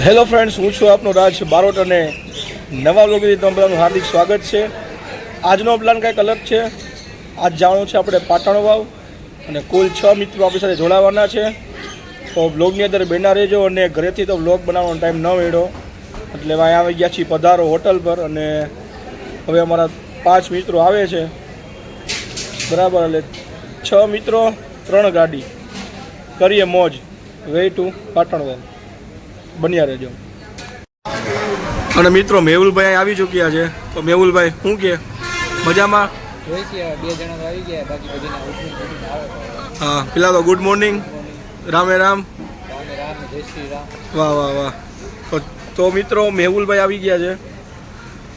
Hello friends, હું છું આપનો રાજ બારોટ અને નવા બ્લોગથી તમારું હાર્દિક સ્વાગત છે. આજનો પ્લાન કંઈક અલગ છે. આજ જવાનું છે આપણે પાટણ વાવ અને કુલ 6 મિત્રો આપણી સાથે જોડાવાના છે. તો બ્લોગની અંદર બેના રહેજો અને ઘરેથી તો બ્લોગ બનાવવાનો ટાઈમ ન મળ્યો એટલે અહીં આવી ગયા છીએ પધારો હોટલ પર. અને હવે અમારા 5 મિત્રો આવે છે બરાબર, એટલે 6 મિત્રો 3 ગાડી કરીએ મોજ. વે ટુ પાટણ વાવ, બન્યા રહેજો. અને મિત્રો મેહુલભાઈ આવી ચૂક્યા છે. તો મેહુલભાઈ શું કે મજામાં? હા, પેલા તો ગુડ મોર્નિંગ, રામે રામ. વાહ વાહ વાહ. તો મિત્રો મેહુલભાઈ આવી ગયા છે.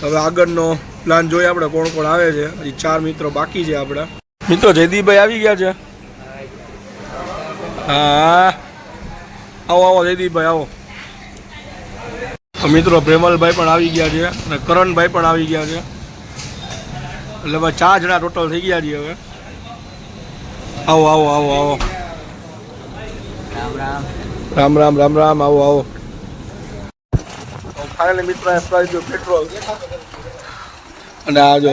હવે આગળનો પ્લાન જોઈએ આપણે કોણ કોણ આવે છે. હજી 4 મિત્રો બાકી છે આપણા. મિત્રો જયદીપભાઈ આવી ગયા છે. હા, આવો આવો જયદીપભાઈ આવો. મિત્રો પ્રેમલભાઈ પણ આવી ગયા છે અને કરણભાઈ પણ આવી ગયા છે. એટલે ભાઈ 4 જણા ટોટલ થઈ ગયા છીએ હવે. આવો આવો આવો આવો. રામ રામ રામ રામ. આવો આવો. ફાઇનલી મિત્રો સ્પ્રાઇટ પેટ્રોલ અને આ જો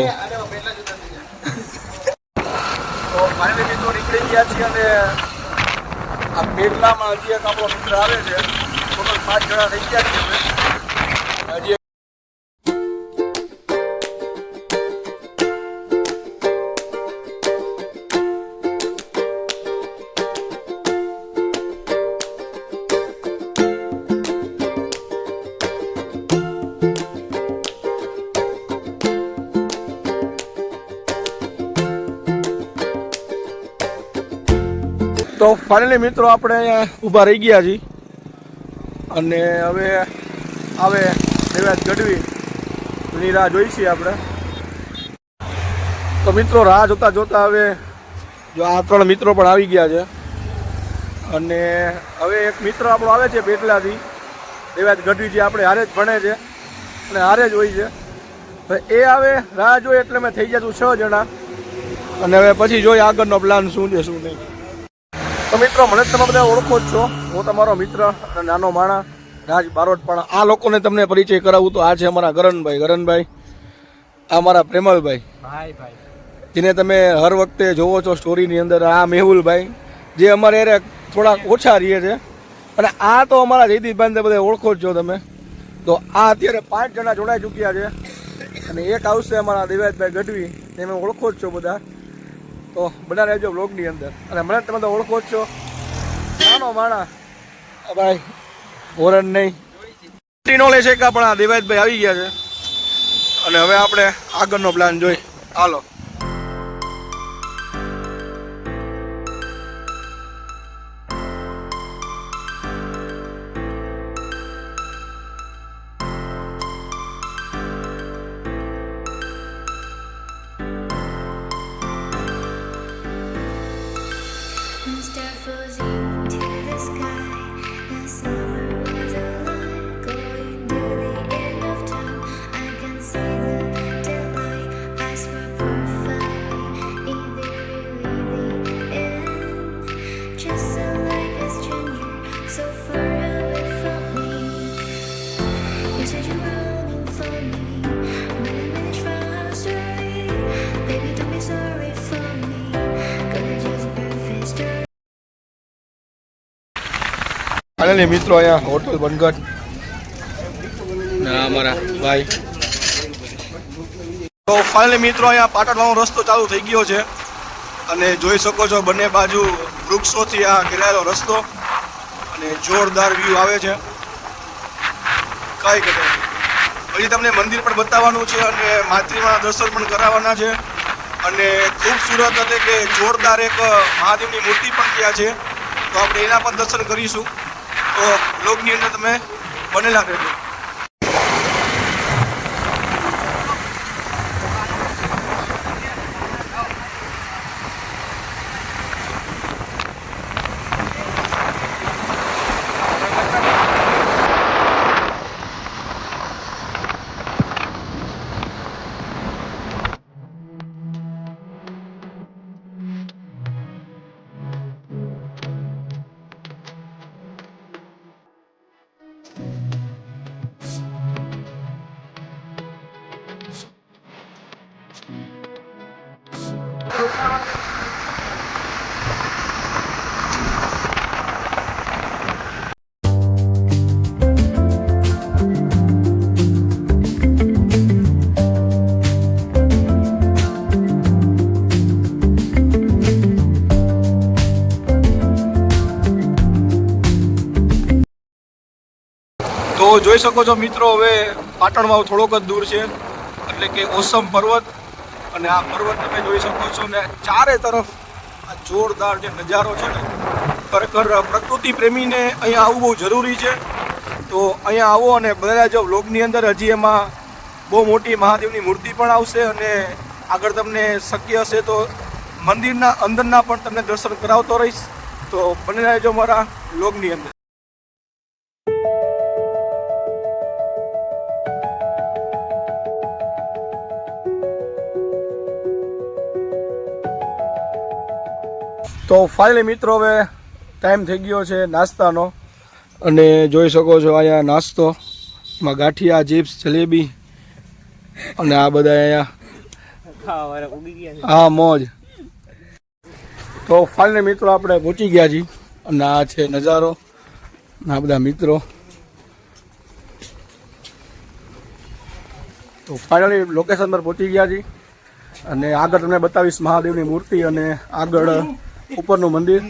તો ફાઇનલી મિત્રો નીકળી ગયા છીએ. અને આ પેટલામાં હજી એક આપણો મિત્ર આવે છે. ટોટલ 5 જણા થઈ ગયા છીએ હજી. તો ફાઇનલી મિત્રો આપણે અહીંયા ઊભા રહી ગયા છીએ અને હવે આવે દેવાજ ગઢવી, એની રાહ જોઈ છીએ આપણે. તો મિત્રો રાહ જોતા જોતા હવે જો આ 3 મિત્રો પણ આવી ગયા છે. અને હવે એક મિત્ર આપણો આવે છે પેટલાથી, દેવાજ ગઢવી, જે આપણે હારે જ ભણે છે અને હારે જ હોય છે. હવે એ આવે, રાહ જોઈએ એટલે મેં થઈ જતું 6 જણા. અને હવે પછી જોઈએ આગળનો પ્લાન શું છે શું નહીં. તો મિત્રો મને તમે બધા ઓળખો જ છો, હું તમારો મિત્ર અને નાનો માણા રાજ બારોટ. પણ આ લોકોને તમને પરિચય કરાવું તો આ છે અમારા ગરનભાઈ, આ મારા પ્રેમલભાઈ, જેને તમે હર વખતે જોવો છો સ્ટોરીની અંદર. આ મેહુલભાઈ, જે અમારે એને થોડાક ઓછા રહીએ છે. અને આ તો અમારા જયદીપભાઈને બધા ઓળખો જ છો તમે. તો આ અત્યારે 5 જણા જોડાઈ ચૂક્યા છે. અને એક આવશે અમારા દેવાજભાઈ ગઢવી, તમે ઓળખો જ છો બધા. તો બધા રહેજો બ્લોગની અંદર. અને મને તમે તો ઓળખો જ છો, નાનો માણા ભાઈ, હોરન નહીં નો લે છે કે. પણ આ દેવાજભાઈ આવી ગયા છે. અને હવે આપણે આગળનો પ્લાન જોઈ. હાલો. ફાઇનલી મિત્રો અહીંયા હોટલ બનગઢ અમારા ભાઈ. તો ફાઇનલી મિત્રો અહીંયા પાટણનો રસ્તો ચાલુ થઈ ગયો છે. અને જોઈ શકો છો બંને બાજુ વૃક્ષોથી આ ઘેરાયેલો રસ્તો અને જોરદાર વ્યૂ આવે છે. કઈ ઘટે પછી તમને મંદિર પણ બતાવવાનું છે અને માતૃમાના દર્શન પણ કરાવવાના છે. અને ખૂબસૂરત એટલે કે જોરદાર એક મહાદેવની મૂર્તિ પણ ત્યાં છે. તો આપણે એના પણ દર્શન કરીશું. તો બ્લોગની અંદર તમે બનેલા રહેજો. તો જોઈ શકો છો મિત્રો, હવે પાટણમાં થોડોક જ દૂર છે, એટલે કે ઓસમ પર્વત. અને આ પર્વત તમે જોઈ શકો છો ને ચારે તરફ આ જોરદાર જે નજારો છે ને, ખરેખર પ્રકૃતિ પ્રેમીને અહીંયા આવવું બહુ જરૂરી છે. તો અહીંયા આવો અને બધા જો વ્લોગની અંદર હજી એમાં બહુ મોટી મહાદેવની મૂર્તિ પણ આવશે, અને આગળ તમને શક્ય હશે તો મંદિરના અંદરના પણ તમને દર્શન કરાવતો રહીશ. તો બને રહેજો મારા વ્લોગની અંદર. તો ફાઇનલી મિત્રો હવે ટાઈમ થઈ ગયો છે નાસ્તાનો, અને જોઈ શકો છો અહીંયા નાસ્તો માં ગાંઠિયા, ચિપ્સ, જલેબી અને આ બધા અહીંયા હા મોજ. તો ફાઇનલી મિત્રો આપણે પહોંચી ગયા છીએ, અને આ છે નજારો, આ બધા મિત્રો. તો ફાઇનલી લોકેશન પર પહોંચી ગયા છીએ, અને આગળ તમને બતાવીશ મહાદેવની મૂર્તિ અને આગળ ઉપરનું મંદિર.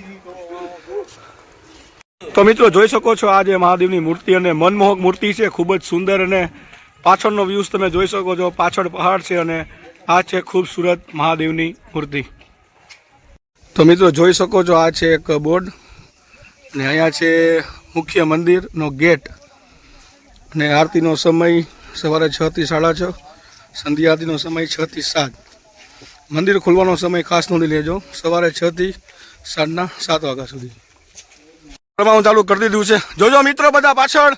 તો મિત્રો જોઈ શકો છો આ જે મહાદેવની મૂર્તિ અને મનમોહક મૂર્તિ છે, ખૂબ જ સુંદર. અને પાછળનો વ્યૂઝ તમે જોઈ શકો છો, પાછળ પહાડ છે અને આ છે ખૂબસૂરત મહાદેવની મૂર્તિ. તો મિત્રો જોઈ શકો છો આ છે એક બોર્ડ, અને અહીંયા છે મુખ્ય મંદિરનો ગેટ. અને આરતીનો સમય સવારે 6 થી 6:30, સંધ્યા આરતીનો સમય 6 થી 7. મંદિર ખોલવાનો સમય ખાસ નોંધી લેજો, સવારે 6 થી 7:30 વાગ્યા સુધી. હું ચાલુ કરી દીધું છે, જોજો મિત્રો બધા પાછળ.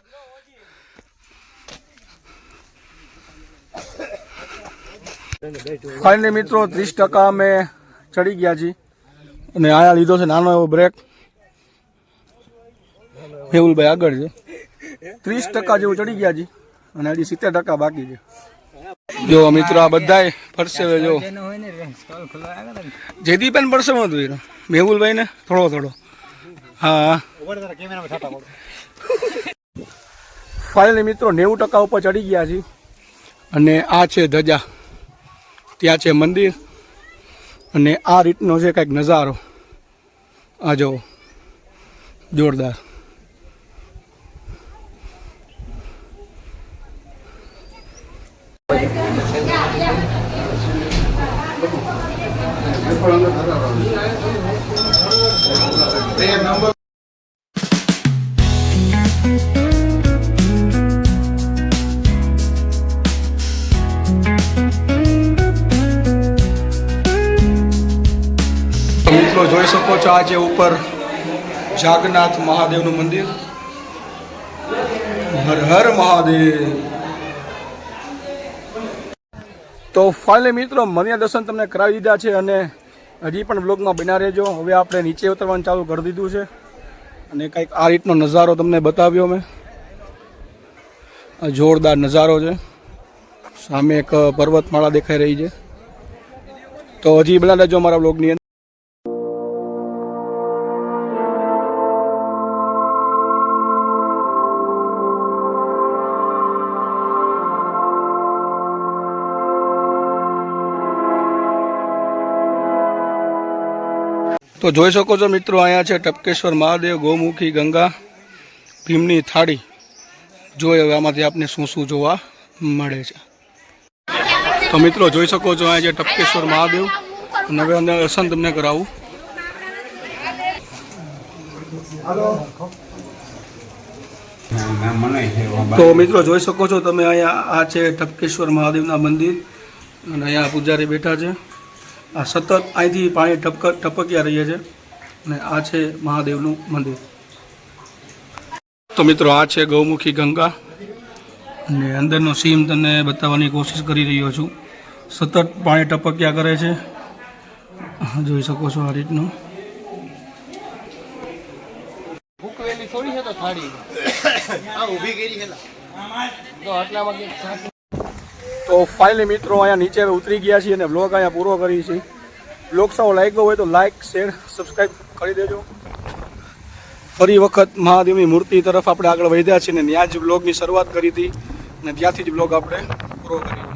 ફાઇનલી મિત્રો 30% અમે ચડી ગયા છીએ, અને આયા લીધો છે નાનો એવો બ્રેક. મેહુલભાઈ આગળ છે, 30% જેવું ચડી ગયા છીએ, અને હજી 70% બાકી છે. જો મિત્રો આ બધા પરસેવે, જો જયદીપન પરસેવો હતું, મેહુલભાઈ ને થોડો. હા ફાઇનલી મિત્રો 90% ઉપર ચડી ગયા છીએ, અને આ છે ધજા, ત્યાં છે મંદિર, અને આ રીતનો છે કંઈક નજારો. આ જો જોરદાર. મિત્રો જોઈ શકો છો આ છે ઉપર જાગનાથ મહાદેવનું મંદિર. હર હર મહાદેવ. તો ફાઇનલી મિત્રો મંદિર દર્શન તમને કરાવી દીધા છે, અને હજી પણ બ્લોગમાં બન્યા રહેજો. હવે આપણે નીચે ઉતરવાનું ચાલુ કરી દીધું છે, અને કંઈક આ રીતનો નજારો તમને બતાવ્યો મેં. જોરદાર નજારો છે, સામે એક પર્વતમાળા દેખાઈ રહી છે. તો હજી બન્યા રહેજો મારા બ્લોગની અંદર. તો જોઈ શકો છો મિત્રો, અહીંયા છે ટપકેશ્વર મહાદેવ, ગૌમુખી ગંગા, ભીમની થાળી. જોઈએ હવે આમાંથી આપને શું શું જોવા મળે છે. તો મિત્રો જોઈ શકો છો અહીંયા છે ટપકેશ્વર મહાદેવ, અને હવે અંદર દર્શન તમને કરાવું. તો મિત્રો જોઈ શકો છો તમે, અહીંયા આ છે ટપકેશ્વર મહાદેવના મંદિર, અને અહીંયા પૂજારી બેઠા છે. આ સતત અહીંથી પાણી ટપક્યા રહીએ છે, અને આ છે મહાદેવનું મંદિર. તો મિત્રો આ છે ગૌમુખી ગંગા, અને અંદરનો સીન તમને બતાવવાની કોશિશ કરી રહ્યો છું. સતત પાણી ટપક્યા કરે છે, જોઈ શકો છો આ રીતનું. તો ફાઇનલી મિત્રો અહીંયા નીચે ઉતરી ગયા છીએ, અને બ્લોગ અહીંયા પૂરો કરી છે. બ્લોગ સારો લાગ્યો હોય તો લાઇક, શેર, સબસ્ક્રાઈબ કરી દેજો. ફરી વખત મહાદેવની મૂર્તિ તરફ આપણે આગળ વધ્યા છીએ, અને ત્યાં જ બ્લોગની શરૂઆત કરી હતી, અને ત્યાંથી જ બ્લોગ આપણે પૂરો કરી.